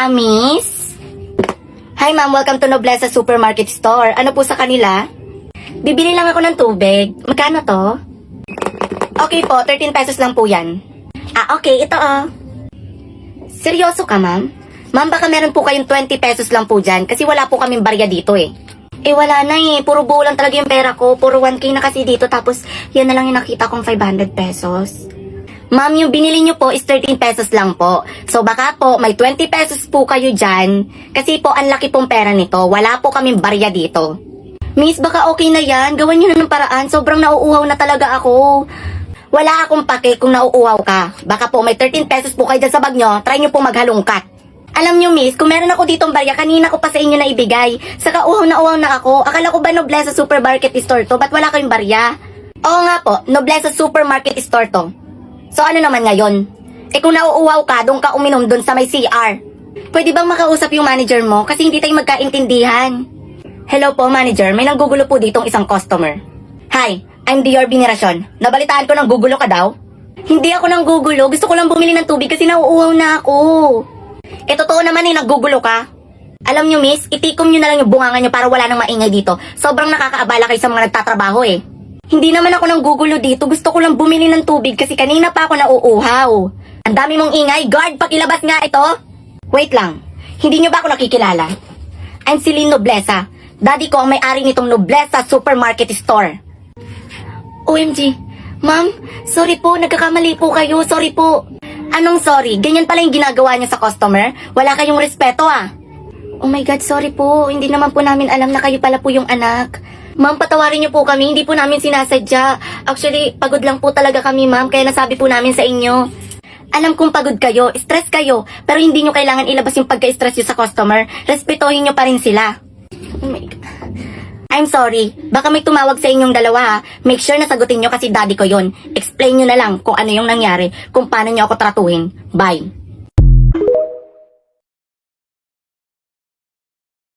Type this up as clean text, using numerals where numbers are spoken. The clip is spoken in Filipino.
Miss? Hi ma'am, welcome to Noblesa Supermarket Store. Ano po sa kanila? Bibili lang ako ng tubig. Magkano to? Okay po, 13 pesos lang po yan. Okay, ito Seryoso ka ma'am? Ma'am, baka meron po kayong 20 pesos lang po dyan kasi wala po kaming barya dito eh. Wala na puro buo lang talaga yung pera ko. Puro 1K na kasi dito tapos yan na lang yung nakita kong 500 pesos. Ma'am, yung binili nyo po is 13 pesos lang po. So baka po may 20 pesos po kayo dyan. Kasi po ang laki pong pera nito. Wala po kaming barya dito. Miss, baka okay na yan. Gawan nyo na ng paraan. Sobrang nauuhaw na talaga ako. Wala akong pake kung nauuhaw ka. Baka po may 13 pesos po kayo dyan sa bag nyo. Try nyo po maghalongkat. Alam nyo miss, kung meron ako ditong barya, kanina ko pa sa inyo na ibigay. Saka uhaw na ako. Akala ko ba Noblesa Supermarket Store to? Ba't wala kayong barya? Oo nga po, Noblesa Supermarket Store to. So ano naman ngayon? Kung nauuhaw ka, doon ka uminom doon sa may CR. Pwede bang makausap yung manager mo? Kasi hindi tayo magkaintindihan. Hello po manager, may nanggugulo po ditong isang customer. Hi, I'm Dior Binirasyon. Nabalitaan ko nang gugulo ka daw? Hindi ako nang gugulo, gusto ko lang bumili ng tubig kasi nauuhaw na ako. Totoo naman naggugulo ka. Alam nyo miss, itikom nyo na lang yung bunganga nyo para wala nang maingay dito. Sobrang nakakaabala kayo sa mga nagtatrabaho eh. Hindi naman ako nang gugulo dito, gusto ko lang bumili ng tubig kasi kanina pa ako nauuhaw. Ang dami mong ingay, guard, pakilabas nga ito. Wait lang, hindi nyo ba ako nakikilala? I'm Celine Noblesa. Daddy ko ang may-ari nitong Noblesa Supermarket Store. OMG, ma'am, sorry po, nagkakamali po kayo, sorry po. Anong sorry? Ganyan pala yung ginagawa niyo sa customer? Wala kayong respeto Oh my God, sorry po. Hindi naman po namin alam na kayo pala po yung anak. Ma'am, patawarin niyo po kami. Hindi po namin sinasadya. Actually, pagod lang po talaga kami, ma'am. Kaya nasabi po namin sa inyo. Alam kong pagod kayo, stress kayo. Pero hindi niyo kailangan ilabas yung pagka-stress niyo sa customer. Respetuhin niyo pa rin sila. Oh my God. I'm sorry. Baka may tumawag sa inyong dalawa Make sure na sagutin nyo kasi daddy ko yon. Explain nyo na lang kung ano yung nangyari, kung paano nyo ako tratuhin. Bye.